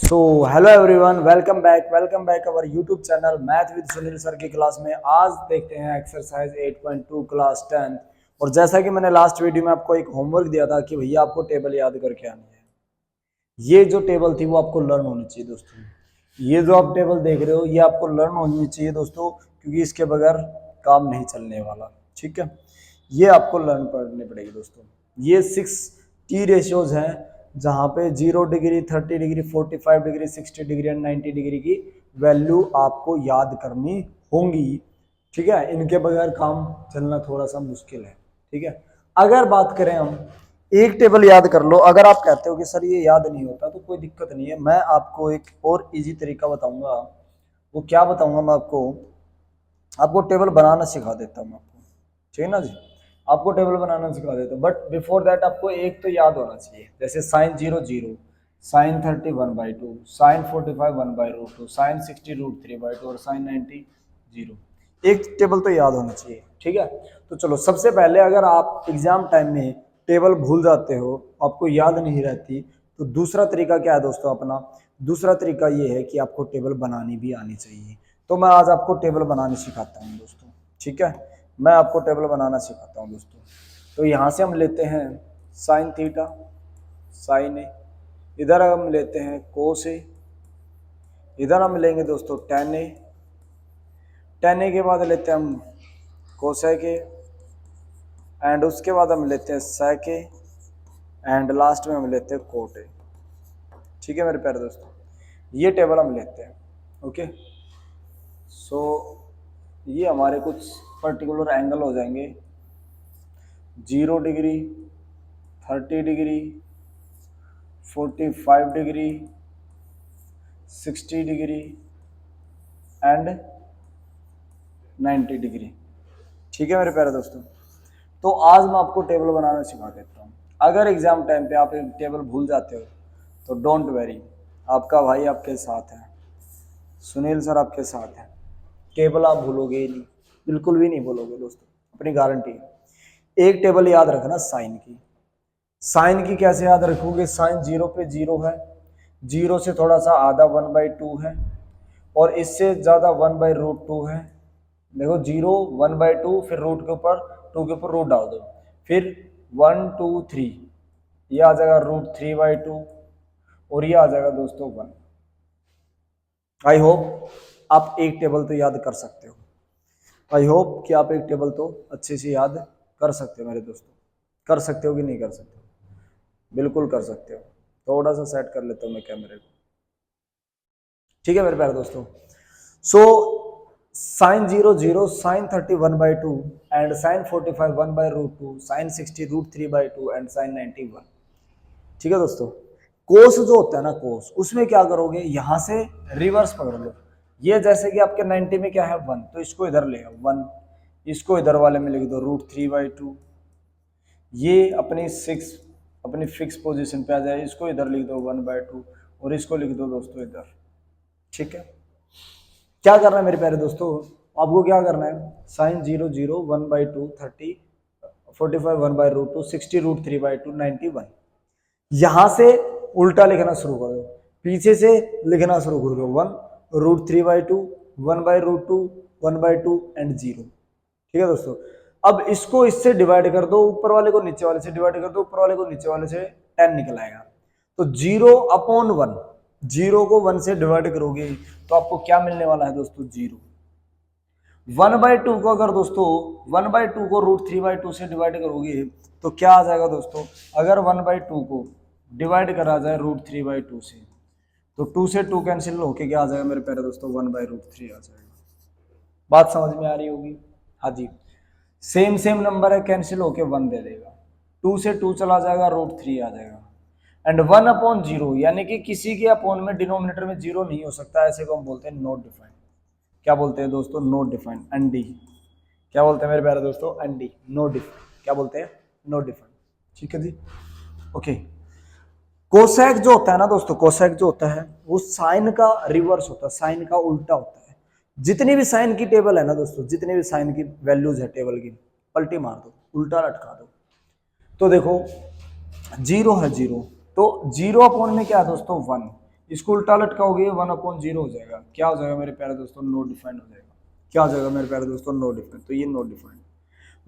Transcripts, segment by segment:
So hello everyone, welcome back our YouTube channel math with Sunil sir की class में। आज देखते हैं एक्सरसाइज 8.2 क्लास 10। और जैसा कि मैंने लास्ट वीडियो में आपको एक होमवर्क दिया था कि भैया आपको टेबल याद करके आनी है। ये जो टेबल थी वो आपको लर्न होनी चाहिए दोस्तों। ये जो आप टेबल देख रहे हो ये आपको लर्न होनी चाहिए दोस्तों, क्योंकि इसके बगैर काम नहीं चलने वाला। ठीक है, ये आपको लर्न करनी पड़ेगी दोस्तों। ये 6 टी रेशियोज हैं, जहां पे 0 degree, 30 degree, 45 degree, 60 degree and 90 degree की वैल्यू आपको याद करनी होंगी। ठीक है, इनके बगैर काम चलना थोड़ा सा मुश्किल है। ठीक है, अगर बात करें हम एक टेबल याद कर लो। अगर आप कहते हो कि सर ये याद नहीं होता तो कोई दिक्कत नहीं है, मैं आपको एक और इजी तरीका बताऊंगा। वो क्या बताऊंगा मैं आपको? आपको टेबल बनाना सिखा देता हूँ आपको। ठीक है ना जी, आपको टेबल बनाना सिखा देता हूँ। बट बिफोर दैट आपको एक तो याद होना चाहिए, जैसे साइन 0 0, साइन 30 1/2, साइन 45 1/√2, साइन 60 √3/2 और साइन 90 0। एक टेबल तो याद होना चाहिए। ठीक है, तो चलो सबसे पहले, अगर आप एग्जाम टाइम में टेबल भूल जाते हो, आपको याद नहीं रहती, तो दूसरा तरीका क्या है दोस्तों अपना? दूसरा तरीका ये है कि आपको टेबल बनानी भी आनी चाहिए। तो मैं आज आपको टेबल बनानी सिखाता हूँ दोस्तों। ठीक है, मैं आपको टेबल बनाना सिखाता हूँ दोस्तों। तो यहाँ से हम लेते हैं साइन थीटा, साइन ए, इधर हम लेते हैं कोस ए, इधर हम लेंगे दोस्तों टेन ए, टेन ए के बाद लेते हैं हम कोसेक ए, एंड उसके बाद हम लेते हैं सेक ए, एंड लास्ट में हम लेते हैं कोट ए। ठीक है मेरे प्यारे दोस्तों, ये टेबल हम लेते हैं। ओके, सो ये हमारे कुछ पर्टिकुलर एंगल हो जाएंगे। 0 degree, 30 degree, 45 degree, 60 degree and 90 degree. ठीक है मेरे प्यारे दोस्तों, तो आज मैं आपको टेबल बनाना सिखा देता हूँ। अगर एग्जाम टाइम पे आप एक टेबल भूल जाते हो तो डोंट वेरी, आपका भाई आपके साथ है, सुनील सर आपके साथ है। टेबल आप भूलोगे ही नहीं, बिल्कुल भी नहीं भूलोगे दोस्तों, अपनी गारंटी है। एक टेबल याद रखना साइन की। साइन की कैसे याद रखोगे? साइन 0 पे 0 है, 0 से थोड़ा सा आधा 1/2 है, और इससे ज्यादा 1/√2 है। देखो 0 1/2, फिर रूट के ऊपर 2 के ऊपर रूट डाल दो, फिर 1 2 3, ये आ जाएगा √3/2, और ये आ जाएगा दोस्तों 1। आई होप आप एक टेबल तो याद कर सकते हो। आई होप कि आप एक टेबल तो अच्छे से याद कर सकते हो मेरे दोस्तों। कर सकते हो कि नहीं कर सकते हो? बिल्कुल कर सकते हो। थोड़ा सा सेट कर लेता हूँ मैं कैमरे को। ठीक है मेरे प्यारे दोस्तों, so sine 0 0, sine 30 1/2 and sine 45 1/√2, sine 60 √3/2 and sine 90 1। ठीक है दोस्तों, कोस जो होता है ना, कोस, उसमें क्या करोगे? यहां से रिवर्स पकड़ लो। ये जैसे कि आपके 90 में क्या है 1, तो इसको इधर ले आओ 1, इसको इधर वाले में लिख दो √3/2। ये अपनी 6 अपनी फिक्स पोजीशन पे आ जाए, इसको इधर लिख दो 1/2, और इसको लिख दो दोस्तों इधर। ठीक है, क्या करना है मेरे प्यारे दोस्तों? आपको क्या करना है? साइन 0 0, 1/2, 30 45 1/√2, 60 √3/2, 91। यहां से उल्टा लिखना शुरू कर दो, पीछे से लिखना शुरू कर दो 1 √3/2, 1/√2, 1/2 एंड 0। ठीक है दोस्तों, अब इसको इससे डिवाइड कर दो, ऊपर वाले को नीचे वाले से डिवाइड कर दो, ऊपर वाले को नीचे वाले से 10 निकल आएगा। तो 0/1, 0 को 1 से डिवाइड करोगे तो आपको क्या मिलने वाला है दोस्तों? 0। 1/2 को अगर दोस्तों 1/2 को √3/2 से डिवाइड करोगे तो क्या आ जाएगा दोस्तों? अगर 1/2 को डिवाइड करा जाए √3/2 से, तो 2 से 2 कैंसिल होके क्या आ जाएगा मेरे प्यारे दोस्तों? 1/√3 आ जाएगा। बात समझ में आ रही होगी? हाँ जी, सेम सेम नंबर है, कैंसिल होके 1 दे देगा, 2 से 2 चला जाएगा, √3 आ जाएगा। एंड 1/0, यानी कि किसी के अपोन में डिनोमिनेटर में 0 नहीं हो सकता, ऐसे को हम बोलते हैं नॉट डिफाइंड। क्या बोलते हैं दोस्तों? Not defined, ND. क्या बोलते हैं मेरे प्यारे दोस्तों? ND, no defined. क्या बोलते हैं? No defined. ठीक है जी, ओके। कोसेक जो होता है ना दोस्तों, कोसेक जो होता है वो साइन का रिवर्स होता है, साइन का उल्टा होता है। जितनी भी साइन की टेबल है ना दोस्तों, जितनी भी साइन की वैल्यूज है टेबल की, पलटी मार दो, उल्टा लटका दो। तो देखो 0 है 0, तो 0 अपॉन में क्या है दोस्तों? 1। इसको उल्टा लटकाओगे 1/0 हो जाएगा। क्या हो जाएगा मेरे प्यारे दोस्तों? नॉट डिफाइंड हो जाएगा। क्या हो जाएगा मेरे प्यारे दोस्तों? Not defined. तो ये नॉट डिफाइंड।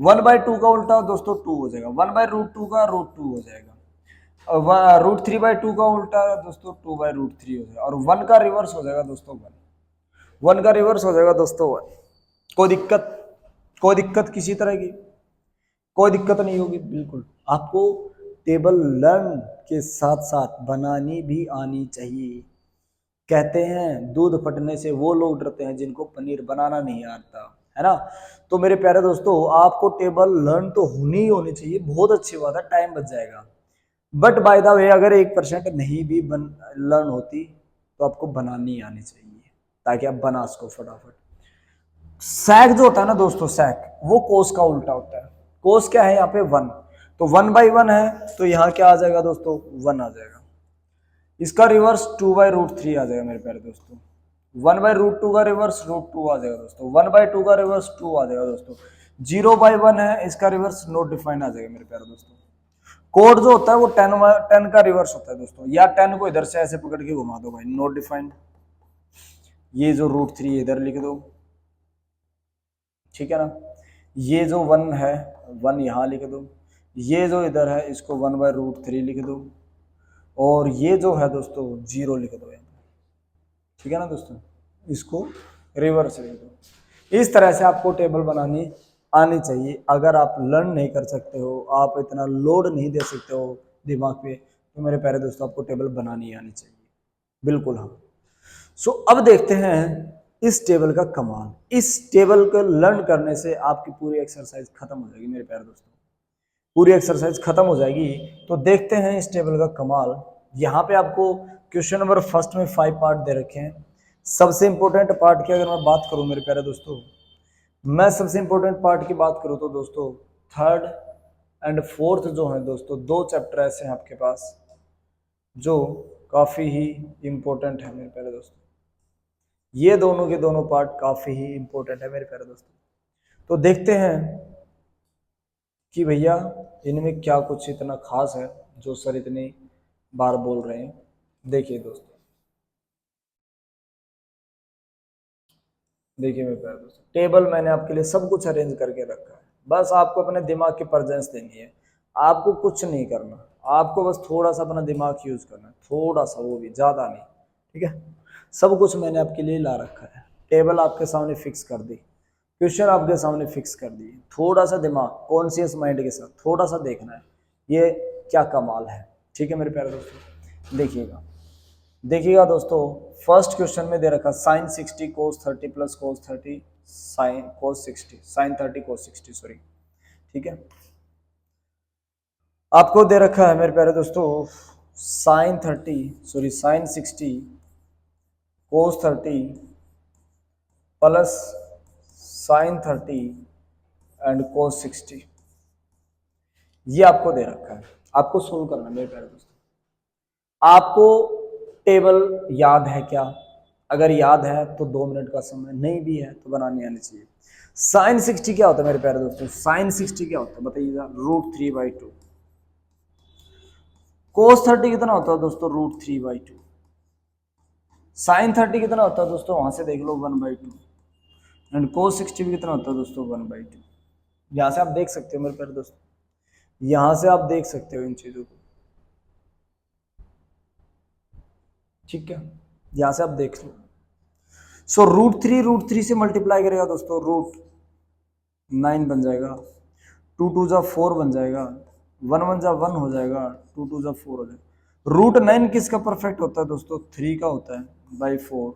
1/2 का उल्टा दोस्तों 2 हो जाएगा। 1/√2 का √2 हो जाएगा। √3/2 का उल्टा दोस्तों 2/√3 हो जाएगा। और 1 का रिवर्स हो जाएगा दोस्तों 1। 1 का रिवर्स हो जाएगा दोस्तों 1। कोई दिक्कत? कोई दिक्कत किसी तरह की? कोई दिक्कत नहीं होगी। बिल्कुल आपको टेबल लर्न के साथ साथ बनानी भी आनी चाहिए। कहते हैं दूध फटने से वो लोग डरते हैं जिनको पनीर बनाना नहीं आता, है ना। तो मेरे प्यारे दोस्तों, आपको टेबल लर्न तो होनी चाहिए, बहुत अच्छी बात है, टाइम बच जाएगा। बट बाय द वे अगर 1% नहीं भी लर्न होती तो आपको बनानी आनी चाहिए ताकि आप बना सको फटाफट। सैक जो होता है ना दोस्तों, सैक वो कोस का उल्टा होता है। कोस क्या है यहाँ पे? 1। तो 1/1 है तो यहाँ क्या आ जाएगा दोस्तों? 1 आ जाएगा। इसका रिवर्स 2/√3 आ जाएगा मेरे प्यारे दोस्तों। 1/√2 का रिवर्स √2 आ जाएगा दोस्तों। 1/2 का रिवर्स 2 आ जाएगा दोस्तों। 0/1 है, इसका रिवर्स नॉट डिफाइंड आ जाएगा मेरे प्यारे दोस्तों। कोड जो होता है वो 10 का रिवर्स होता है दोस्तों। या 10 को इधर से ऐसे पकड़ के घुमा दो भाई, नॉट डिफाइंड। ये जो √3 इधर लिख दो, ठीक है ना। ये जो 1 है 1 यहाँ लिख दो। ये जो इधर है इसको 1/√3 लिख दो। और ये जो है दोस्तों 0 लिख दो यहाँ पे, ठीक है ना दोस्तों। इसको रिवर्स लिख दो। इस तरह से आपको टेबल बनानी आनी चाहिए। अगर आप लर्न नहीं कर सकते हो, आप इतना लोड नहीं दे सकते हो दिमाग पे, तो मेरे प्यारे दोस्तों आपको टेबल बनानी आनी चाहिए। बिल्कुल हाँ। सो अब देखते हैं इस टेबल का कमाल। इस टेबल को लर्न करने से आपकी पूरी एक्सरसाइज खत्म हो जाएगी मेरे प्यारे दोस्तों, पूरी एक्सरसाइज खत्म हो जाएगी। तो देखते हैं इस टेबल का कमाल। यहाँ पे आपको क्वेश्चन नंबर फर्स्ट में 5 पार्ट दे रखे हैं। सबसे इंपॉर्टेंट पार्ट की अगर मैं बात करूं मेरे प्यारे दोस्तों, मैं सबसे इंपॉर्टेंट पार्ट की बात करूं तो दोस्तों 3rd एंड 4th जो है दोस्तों, 2 चैप्टर ऐसे हैं आपके पास जो काफी ही इंपॉर्टेंट है मेरे प्यारे दोस्तों। ये दोनों के दोनों पार्ट काफी ही इंपॉर्टेंट है मेरे प्यारे दोस्तों। तो देखते हैं कि भैया इनमें क्या कुछ इतना खास है जो सर इतनी बार बोल रहे हैं। देखिए दोस्तों, देखिए मेरे प्यारे दोस्तों, टेबल मैंने आपके लिए सब कुछ अरेंज करके रखा है। बस आपको अपने दिमाग की प्रेजेंस देनी है, आपको कुछ नहीं करना, आपको बस थोड़ा सा अपना दिमाग यूज करना है, थोड़ा सा, वो भी ज्यादा नहीं, ठीक है। सब कुछ मैंने आपके लिए ला रखा है। टेबल आपके सामने फिक्स कर दी, क्वेश्चन आपके सामने फिक्स कर दिए। थोड़ा सा दिमाग कॉन्शियस माइंड के साथ थोड़ा सा देखना है ये क्या कमाल है, ठीक है मेरे प्यारे दोस्तों। देखिएगा, देखिएगा दोस्तों, फर्स्ट क्वेश्चन में दे रखा sin 60 cos 30 plus cos 30 sin cos 60 sin 30 cos 60 sorry, ठीक है। आपको दे रखा है मेरे प्यारे दोस्तों sin 60 cos 30 plus sin 30 and cos 60। ये आपको दे रखा है, आपको सोल्व करना है मेरे प्यारे दोस्तों। आपको टेबल याद है क्या? अगर याद है तो 2 मिनट का समय, नहीं भी है तो बनानी आनी चाहिए। sin 60 क्या होता है मेरे प्यारे दोस्तों? sin 60 क्या होता है बताइएगा? √3/2। cos 30 कितना होता है दोस्तों? √3/2। sin 30 कितना होता है दोस्तों? वहां से देख लो 1/2। एंड cos 60 भी कितना होता है दोस्तों? 1/2। यहां से आप देख सकते हो मेरे प्यारे दोस्तों, यहां से आप देख सकते हो इन चीजों को, ठीक है। यहां से आप देख लो। सो √3 से मल्टीप्लाई करेगा दोस्तों, √9 बन जाएगा। 2 2 जा 4 बन जाएगा, 1 1 जा 1 हो जाएगा, 2 2 जा 4 हो जाएगा। √9 किसका परफेक्ट होता है दोस्तों? 3 का होता है बाई 4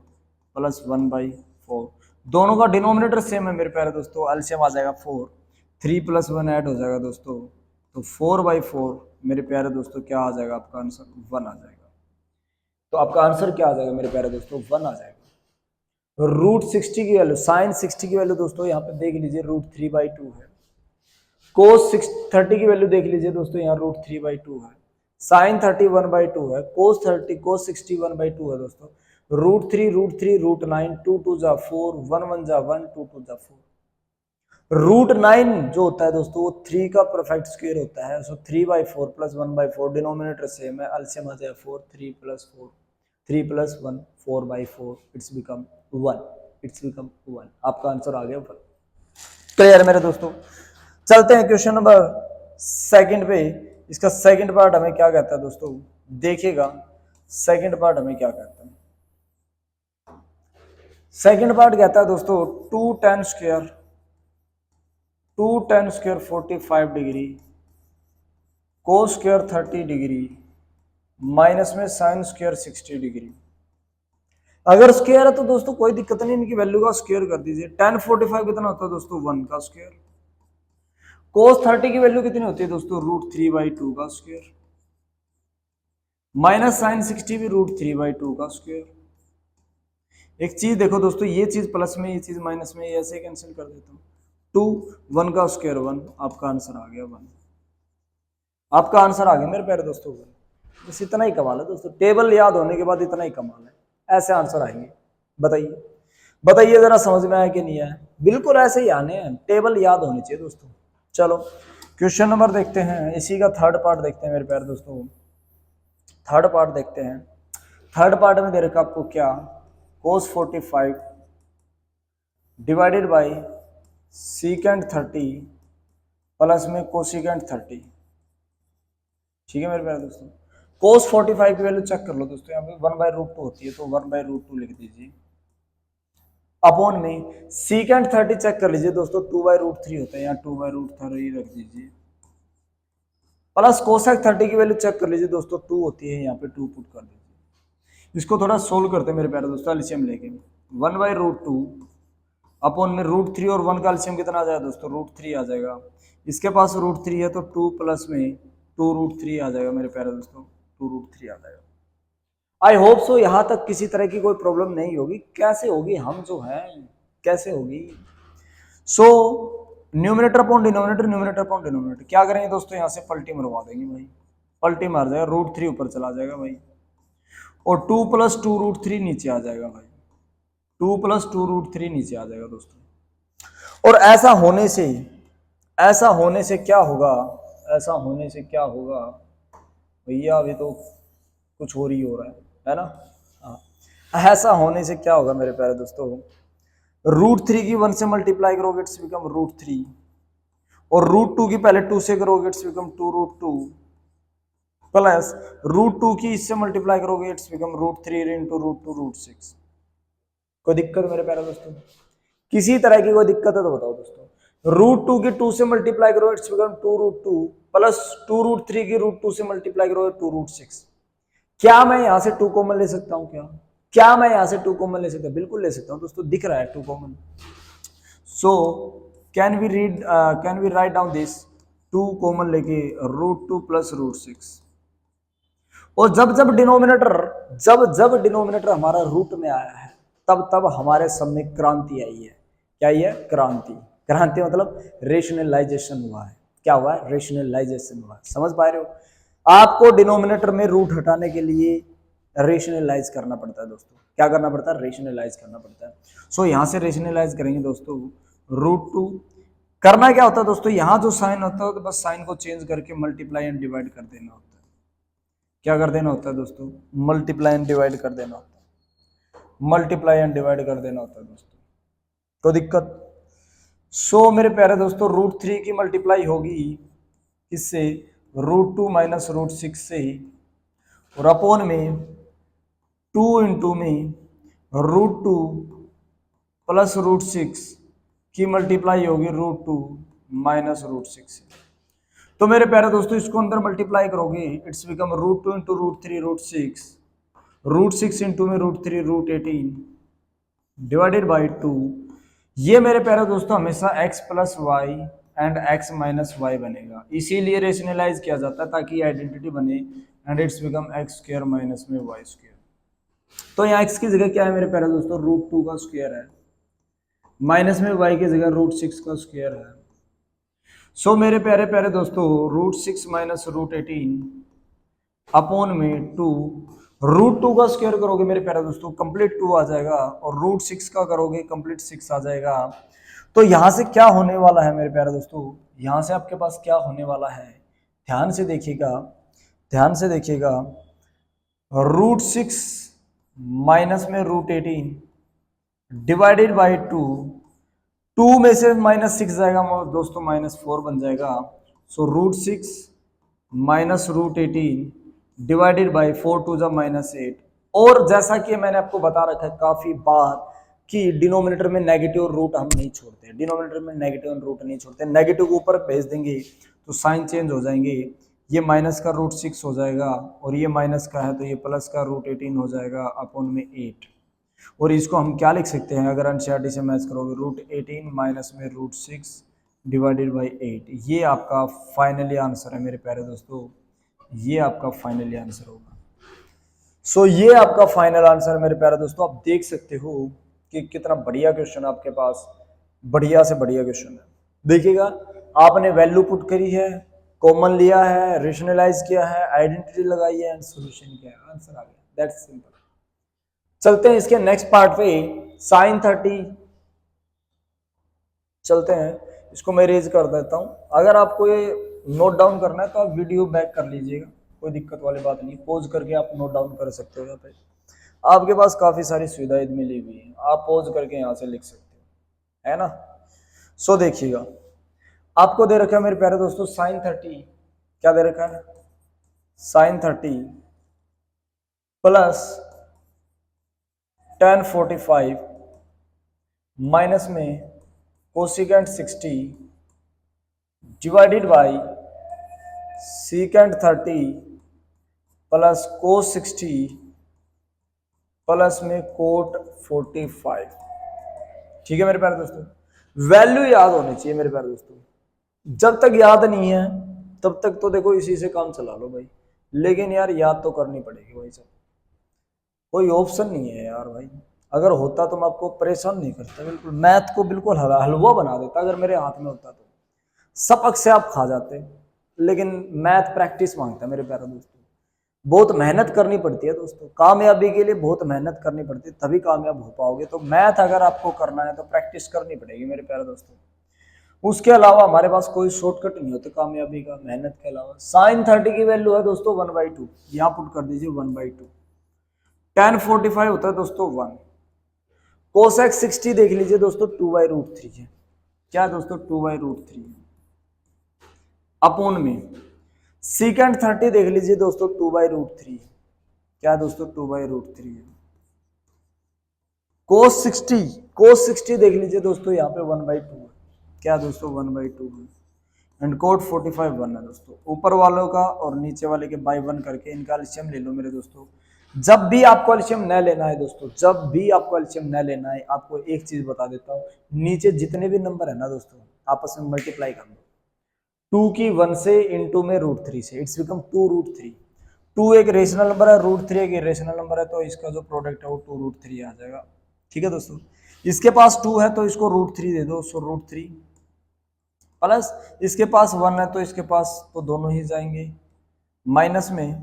प्लस 1/4। दोनों का डिनोमिनेटर सेम है मेरे प्यारे दोस्तों, एलसीएम आ जाएगा 4। 3 + 1 ऐड हो जाएगा दोस्तों, तो 4/4 मेरे प्यारे दोस्तों क्या आ जाएगा आपका आंसर? 1 आ जाएगा। तो आपका आंसर क्या आ जाएगा मेरे प्यारे दोस्तों? 1 आ जाएगा। √60 की वैल्यू, sin 60 की वैल्यू दोस्तों यहाँ पे देख लीजिए √3/2 है। cos 30 की वैल्यू देख लीजिए दोस्तों, यहाँ √3/2 है। sin 30 1/2 है। cos 60 1/2 है दोस्तों। √3 √9 2 2 जा 4 1 1 जा 1 2 2 जा 4। √9 जो होता है दोस्तों वो 3 का परफेक्ट स्क्वायर होता है। सो 3/4 प्लस 1/4 डिनोमिनेटर सेम है, एलसीएम आ जाएगा 4। 3 + 4 3 + 1 4/4 इट्स बिकम 1, इट्स बिकम 1। आपका आंसर आ गया 1। क्लियर मेरे दोस्तों। चलते हैं क्वेश्चन नंबर सेकंड पे। इसका सेकंड पार्ट हमें क्या कहता है दोस्तों, देखिएगा सेकंड पार्ट हमें क्या कहता है। सेकंड पार्ट कहता है दोस्तों 2tan square 45 degree, cos square 30 degree, minus में साइन स्क्वायर 60 डिग्री। अगर स्क्वायर है तो दोस्तों कोई दिक्कत नहीं, इनकी वैल्यू का स्क्वायर कर दीजिए। tan 45 कितना होता है दोस्तों, 1 का स्क्वायर। cos 30 की वैल्यू कितनी होती है दोस्तों, √3/2 का स्क्वायर। माइनस साइन 60 भी √3/2 का स्क्वायर। एक चीज देखो दोस्तों, ये चीज प्लस में, ये चीज माइनस में, ऐसे कैंसिल कर देता हूँ। 2 1 का स्क्वायर 1, आपका आंसर आ गया 1। आपका आंसर आ गया मेरे प्यारे दोस्तों 1। बस इतना ही कमाल है दोस्तों, टेबल याद होने के बाद इतना ही कमाल है, ऐसे आंसर आएंगे। बताइए बताइए जरा समझ में आया कि नहीं आया। बिल्कुल ऐसे ही आने हैं, टेबल याद होनी चाहिए दोस्तों। चलो क्वेश्चन नंबर देखते हैं, इसी का थर्ड पार्ट देखते हैं मेरे प्यारे दोस्तों। थर्ड पार्ट देखते हैं। थर्ड पार्ट में दे रखा आपको क्या, cos 45 डिवाइडेड बाई सीकेंड 30 प्लस में कोसिकेंड 30। ठीक है मेरे प्यारे दोस्तों। cos 45 की वैल्यू चेक कर लो दोस्तों, यहाँ पे 1/√2 होती है, तो 1/√2 लिख दीजिए। अपॉन में सीकेंड 30 चेक कर लीजिए दोस्तों, 2/√3 होता है, यहाँ 2/√3 रख दीजिए। प्लस कोसेक 30 की वैल्यू चेक कर लीजिए दोस्तों, 2 होती है, यहाँ पे 2 पुट कर दीजिए। इसको थोड़ा सोल्व करते हैं मेरे प्यारे दोस्तों, एलसीएम लेके। 1/√2 अपॉन में √3 और 1 का एलसीएम कितना आ जाएगा दोस्तों, √3 आ जाएगा। इसके पास √3 है तो 2 प्लस में 2√3 आ जाएगा मेरे प्यारे दोस्तों, 2√3 आ जाएगा। आई होप सो यहां तक किसी तरह की कोई प्रॉब्लम नहीं होगी। कैसे होगी, हम जो है कैसे होगी। So numerator upon denominator, numerator upon denominator क्या करेंगे दोस्तों, यहां से पलटी मरवा देंगे भाई, पलटी मार जाएगा, √3 ऊपर चला जाएगा भाई, और 2 + 2√3 नीचे आ जाएगा भाई, 2 + 2√3 नीचे आ जाएगा दोस्तों। और ऐसा होने से क्या होगा, ऐसा होने से क्या होगा भैया, अभी तो कुछ और ही हो रहा है ना। हाँ, ऐसा होने से क्या होगा मेरे प्यारे दोस्तों, √3 की 1 से मल्टीप्लाई करोगे इट्स बिकम √3, और √2 की पहले 2 से करोगे इट्स बिकम 2√2, प्लस √2 की इससे मल्टीप्लाई करोगे इट्स बिकम √3 × √2 √6। कोई दिक्कत मेरे प्यारे दोस्तों, किसी तरह की कोई दिक्कत है तो बताओ दोस्तों। √2 की 2 से मल्टीप्लाई करो इट्स बिकम 2√2, प्लस 2√3 की √2 से मल्टीप्लाई करोगे 2√6। क्या मैं यहां से 2 कॉमन ले सकता हूं, क्या मैं यहां से 2 कॉमन ले सकता हूं, बिल्कुल ले सकता हूं दोस्तों, दिख रहा है 2 common. So can we write down this, 2 common लेके √2 + √6। और जब जब डिनोमिनेटर हमारा रूट में आया है, तब हमारे सब में क्रांति आई है। क्या है, क्रांति मतलब रेशनलाइजेशन हुआ है। क्या हुआ है, रेशनलाइजेशन हुआ है। समझ पा रहे हो, आपको डिनोमिनेटर में रूट हटाने के लिए रेशनलाइज करना पड़ता है दोस्तों। क्या करना पड़ता है, रेशनलाइज करना पड़ता है। सो यहां से रेशनलाइज करेंगे दोस्तों, √2 करना क्या होता है दोस्तों, यहां जो साइन होता है तो बस साइन को चेंज करके मल्टीप्लाई एंड डिवाइड कर देना होता है। क्या कर देना होता है दोस्तों, मल्टीप्लाई एंड डिवाइड कर देना होता है, मल्टीप्लाई एंड डिवाइड कर देना होता है दोस्तों। तो दिक्कत, सो मेरे प्यारे दोस्तों √3 की मल्टीप्लाई होगी किससे, √2 - √6 से ही, और अपॉन में 2 × में √2 + √6 की मल्टीप्लाई होगी √2 - √6 से। तो मेरे प्यारे दोस्तों इसको अंदर मल्टीप्लाई करोगे इट्स बिकम √2 × √3 √6, √6 × में √3 √18 डिवाइडेड बाई 2। ये मेरे प्यारे दोस्तों हमेशा x + y and x - y बनेगा, इसीलिए रेशनलाइज किया जाता है ताकि आइडेंटिटी बने, एंड इट्स बिकम x² - में y²। तो यहाँ x की जगह क्या है मेरे प्यारे दोस्तों, √2 का स्क्वायर है, माइनस में y की जगह √6 का स्क्वायर है। सो मेरे प्यारे प्यारे दोस्तों √6 - √18 अपॉन में 2, √2 का स्क्वायर करोगे मेरे प्यारे दोस्तों कंप्लीट 2 आ जाएगा, और √6 का करोगे कंप्लीट 6 आ जाएगा। तो यहां से क्या होने वाला है मेरे प्यारे दोस्तों, यहां से आपके पास क्या होने वाला है, ध्यान से देखिएगा, ध्यान से देखिएगा, √6 माइनस में √18 डिवाइडेड बाई 2, 2 में से -6 जाएगा दोस्तों, -4 बन जाएगा। सो √6 माइनस √18 डिवाइडेड बाई 4 टू ज़ा -8। और जैसा कि मैंने आपको बता रखा है काफी बार कि डिनोमिनेटर में नेगेटिव रूट हम नहीं छोड़ते, डिनोमिनेटर में नेगेटिव रूट नहीं छोड़ते। नेगेटिव को ऊपर भेज देंगे तो साइन चेंज हो जाएंगे, ये माइनस का √6 हो जाएगा और ये माइनस का है तो ये प्लस का √18 हो जाएगा अपॉन में 8। और इसको हम क्या लिख सकते हैं अगर एनसीईआरटी से मैच करोगे, √18 माइनस में √6 डिवाइडेड बाई 8। ये आपका फाइनली आंसर है मेरे प्यारे दोस्तों, ये आपका फाइनली आंसर होगा। सो ये आपका फाइनल आंसर है मेरे प्यारे दोस्तों। आप देख सकते हो कि कितना बढ़िया क्वेश्चन आपके पास, बढ़िया से बढ़िया क्वेश्चन है। देखिएगा, आपने वैल्यू पुट करी है, कॉमन लिया है, रेशनलाइज किया है, आइडेंटिटी लगाई है एंड सॉल्यूशन किया है, आंसर आ गया। That's simple. चलते हैं इसके नेक्स्ट पार्ट पे, sin 30। चलते हैं, इसको मैं रेज कर देता हूं। अगर आपको ये नोट डाउन करना है तो आप वीडियो बैक कर लीजिएगा, कोई दिक्कत वाली बात नहीं, पॉज करके आप नोट डाउन कर सकते हो। यहाँ पे आपके पास काफी सारी सुविधाएं मिली हुई है, आप पॉज करके यहाँ से लिख सकते हो, है ना। सो देखिएगा, आपको दे रखा है मेरे प्यारे दोस्तों sin 30, क्या दे रखा है, sin 30 प्लस tan 45 माइनस में cosecant 60 divided by secant 30 plus cos 60 plus में कोट 45। ठीक है मेरे प्यारे दोस्तों, वैल्यू याद होनी चाहिए मेरे प्यारे दोस्तों। जब तक याद नहीं है तब तक तो देखो इसी से काम चला लो भाई, लेकिन यार याद तो करनी पड़ेगी भाई साहब, कोई ऑप्शन नहीं है यार भाई। अगर होता तो मैं आपको परेशान नहीं करता, बिल्कुल मैथ को बिल्कुल हलवा बना देता। अगर मेरे हाथ में होता तो सबक से आप खा जाते, लेकिन मैथ प्रैक्टिस मांगता है मेरे प्यारे दोस्तों, बहुत मेहनत करनी पड़ती है दोस्तों, कामयाबी के लिए बहुत मेहनत करनी पड़ती है, तभी कामयाब हो पाओगे। तो मैथ अगर आपको करना है तो प्रैक्टिस करनी पड़ेगी मेरे प्यारे दोस्तों। उसके अलावा हमारे पास कोई शॉर्टकट नहीं होता कामयाबी का, मेहनत के अलावा। sin 30 की वैल्यू है दोस्तों 1/2, यहाँ पुट कर दीजिए 1/2। tan 45 होता है दोस्तों 1। cosec 60 देख लीजिए दोस्तों 2/√3 है, क्या दोस्तों 2/√3 है। अपोन में secant 30 देख लीजिए दोस्तों 2/√3, क्या दोस्तों 2/√3 है। cos 60 देख लीजिए दोस्तों यहाँ पे 1/2 है, क्या दोस्तों 1/2 है। एंड कोट 45 1 है दोस्तों। ऊपर वालों का और नीचे वाले के बाय 1 करके इनका एलसीएम ले लो मेरे दोस्तों। जब भी आपको एलसीएम न लेना है दोस्तों, जब भी आपको एलसीएम न लेना है, आपको एक चीज बता देता हूँ, नीचे जितने भी नंबर है ना दोस्तों आपस में मल्टीप्लाई कर दो। 2 की 1 से इंटू में √3 से, इट्स बिकम 2√3। 2 एक रेशनल नंबर है, √3 एक इरेशनल नंबर है, तो इसका जो प्रोडक्ट है वो 2√3 आ जाएगा। ठीक है दोस्तों, इसके पास 2 है तो इसको √3 दे दो, सो √3 प्लस इसके पास 1 है तो इसके पास तो दोनों ही जाएंगे, माइनस में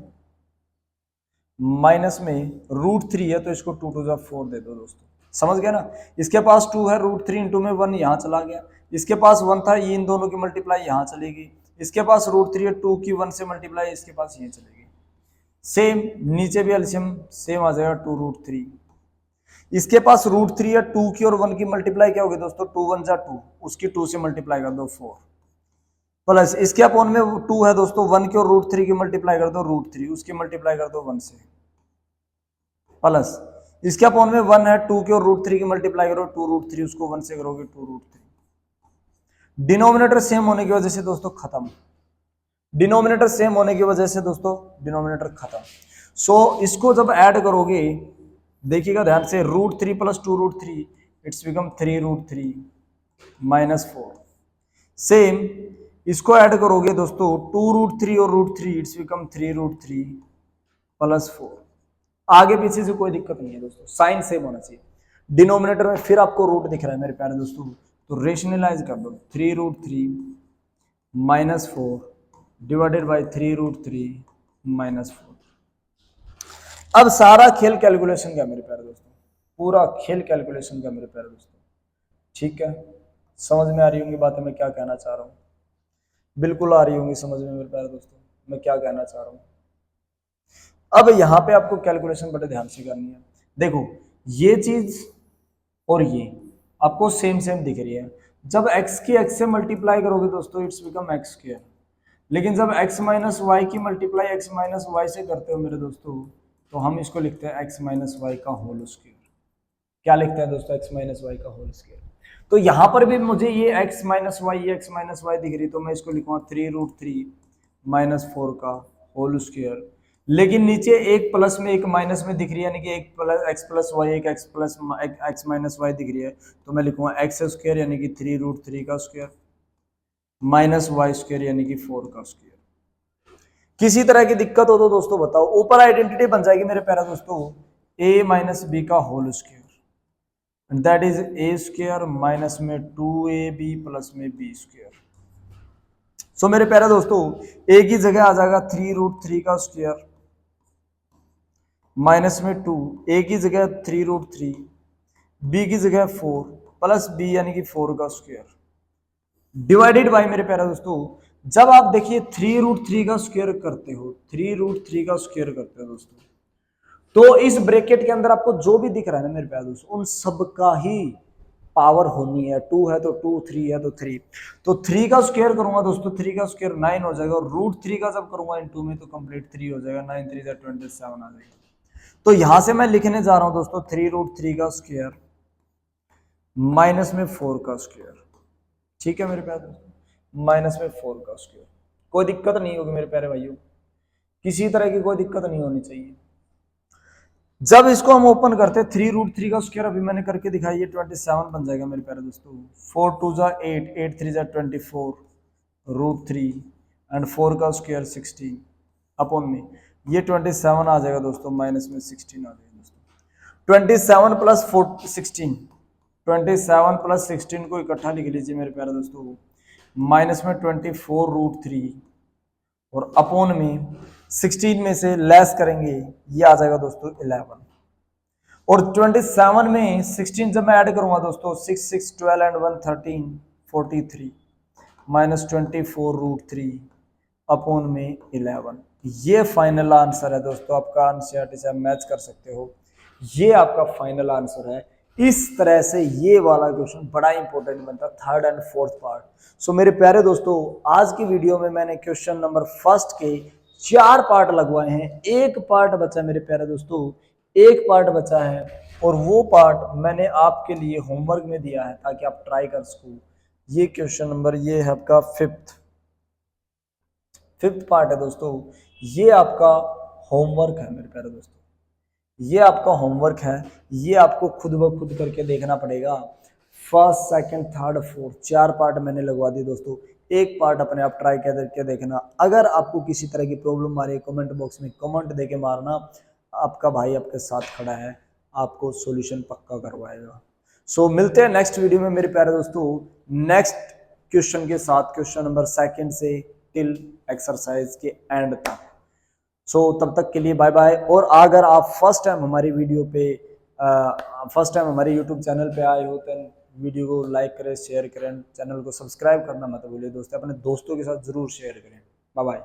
√3 है तो इसको 2 टू 4 दे दो दोस्तों। समझ गया ना, इसके पास 2 है, √3 इंटू में 1 यहाँ चला गया, इसके पास 1 था, ये इन दोनों की मल्टीप्लाई यहाँ चलेगी, इसके पास √3 है, 2 की 1 से मल्टीप्लाई इसके पास ये चलेगी। सेम नीचे भी एलसीएम सेम आ जाएगा 2√3। इसके पास √3 है, 2 की और 1 की मल्टीप्लाई क्या होगी दोस्तों, 2 1 जा 2, उसकी 2 से मल्टीप्लाई कर दो 4, प्लस इसके अपॉन में 2 है दोस्तों, 1 की और √3 की मल्टीप्लाई कर दो √3, उसकी मल्टीप्लाई कर दो 1 से, प्लस इसके अपॉन में 1 है, 2 की और √3 की मल्टीप्लाई करो 2√3, उसको 1 से करोगे 2√3। डिनोमिनेटर सेम होने की वजह से दोस्तों खत्म, डिनोमिनेटर सेम होने की वजह से दोस्तों डिनोमिनेटर खत्म। सो इसको जब ऐड करोगे, देखिएगा ध्यान से, √3 प्लस 2√3 इट्स बिकम 3√3 -4। सेम इसको ऐड करोगे दोस्तों 2√3 और √3 इट्स बिकम 3√3 +4। आगे पीछे से कोई दिक्कत नहीं है दोस्तों, साइन सेम होना चाहिए। डिनोमिनेटर में फिर आपको रूट दिख रहा है मेरे प्यारे दोस्तों, तो रेशनलाइज कर दो, 3√3 -4 डिवाइडेड बाई 3√3 -4। अब सारा खेल कैलकुलेशन का मेरे प्यारे दोस्तों, पूरा खेल कैलकुलेशन का मेरे प्यारे दोस्तों। ठीक है, समझ में आ रही होंगी बातें मैं क्या कहना चाह रहा हूँ, बिल्कुल आ रही होंगी समझ में मेरे प्यारे दोस्तों मैं क्या कहना चाह रहा हूँ। अब यहाँ पे आपको कैलकुलेशन बड़े ध्यान से करनी है। देखो ये चीज और ये आपको सेम सेम दिख रही है। जब x की x से मल्टीप्लाई करोगे दोस्तों इट्स बिकम एक्स स्क्वायर, लेकिन जब x माइनस वाई की मल्टीप्लाई x माइनस वाई से करते हो मेरे दोस्तों, तो हम इसको लिखते हैं x माइनस वाई का होल स्क्वायर। क्या लिखते हैं दोस्तों? x माइनस वाई का होल स्क्वायर। तो यहां पर भी मुझे ये x माइनस वाई दिख रही, तो मैं इसको लिखूंगा 3√3 माइनस 4 का होल स्क्वायर। लेकिन नीचे एक प्लस में एक माइनस में दिख रही है, यानी कि एक प्लस एक्स प्लस वाई, एक x plus x minus y दिख रही है, तो मैं लिखूंगा एक्स स्क्वायर यानी कि 3√3 का स्क्वायर माइनस वाई स्क्वायर यानी कि 4 का स्क्वायर। किसी तरह की दिक्कत हो तो दोस्तों बताओ। ऊपर आइडेंटिटी बन जाएगी मेरे प्यारे दोस्तों, a माइनस बी का whole square, that is a square minus में 2ab प्लस में बी स्क्वायर। सो मेरे प्यारे दोस्तों a की जगह आ जाएगा 3√3 का स्क्वायर माइनस में 2, a की जगह 3√3, b की जगह 4 प्लस b यानी कि 4 का स्क्वायर डिवाइडेड बाय मेरे प्यारे दोस्तों, जब आप देखिए 3√3 का स्क्वायर करते हो, 3√3 का स्क्वायर करते हो दोस्तों, तो इस ब्रैकेट के अंदर आपको जो भी दिख रहा है ना मेरे प्यारे दोस्तों, उन सब का ही पावर होनी है। 2 है तो 2, 3 है तो 3, तो 3 का स्क्वायर करूंगा दोस्तों, 3 का स्क्वायर 9 हो जाएगा, और √3 का जब करूंगा इनटू में तो कंप्लीट 3 हो जाएगा, 9 3 27 आ जाएगा। तो यहां से मैं लिखने जा रहा हूं दोस्तों 3√3 का स्क्वायर माइनस में 4 का स्क्वायर। ठीक है मेरे प्यारे दोस्तों, माइनस में 4 का स्क्वायर। कोई दिक्कत नहीं होगी मेरे प्यारे भाइयों, किसी तरह की कोई दिक्कत नहीं होनी चाहिए। जब इसको हम ओपन करते हैं 3√3 का स्क्वायर, अभी मैंने करके दिखाई, ये 27 बन जाएगा मेरे प्यारे दोस्तों। 4 2 जा 8, 8 3 जा 24 √3 एंड 4 का स्क्वायर 16 अपॉन में ये 27 आ जाएगा दोस्तों, माइनस में 16 आ जाएगा दोस्तों। 27 प्लस 16, 27 प्लस 16 को इकट्ठा लिख लीजिए मेरे प्यारे दोस्तों, माइनस में 24√3 और अपॉन में 16 में से लेस करेंगे, ये आ जाएगा दोस्तों 11। और 27 में 16 जब मैं ऐड करूंगा दोस्तों, 6 6 12 एंड 1 13 43 माइनस 24√3 अपॉन में 11। ये फाइनल आंसर है दोस्तों आपका, एनसीईआरटी से आप मैच कर सकते हो, ये आपका फाइनल आंसर है। इस तरह से ये वाला क्वेश्चन बड़ा इंपॉर्टेंट बनता है, थर्ड एंड फोर्थ पार्ट। सो मेरे प्यारे दोस्तों आज की वीडियो में मैंने क्वेश्चन नंबर फर्स्ट के 4 पार्ट लगवाए हैं, एक पार्ट बचा मेरे प्यारे दोस्तों, एक पार्ट बचा है, और वो पार्ट मैंने आपके लिए होमवर्क में दिया है ताकि आप ट्राई कर सको। ये क्वेश्चन नंबर ये है आपका फिफ्थ पार्ट है दोस्तों, ये आपका होमवर्क है मेरे प्यारे दोस्तों, ये आपका होमवर्क है, ये आपको खुद ब खुद करके देखना पड़ेगा। First second third fourth 4 part मैंने लगवा दिए दोस्तों, एक पार्ट अपने आप ट्राई करके देखना। अगर आपको किसी तरह की प्रॉब्लम आ रही है कमेंट बॉक्स में कमेंट देके मारना, आपका भाई आपके साथ खड़ा है, आपको सॉल्यूशन पक्का करवाएगा। सो मिलते हैं नेक्स्ट वीडियो में मेरे प्यारे दोस्तों, नेक्स्ट क्वेश्चन के साथ, क्वेश्चन नंबर सेकंड से टिल एक्सरसाइज के एंड तक। सो तब तक के लिए बाय बाय। और अगर आप फर्स्ट टाइम हमारी वीडियो पे फर्स्ट टाइम हमारे यूट्यूब चैनल पे आए हो तो वीडियो को लाइक करें, शेयर करें, चैनल को सब्सक्राइब करना मत भूलिए दोस्तों, अपने दोस्तों के साथ जरूर शेयर करें। Bye bye.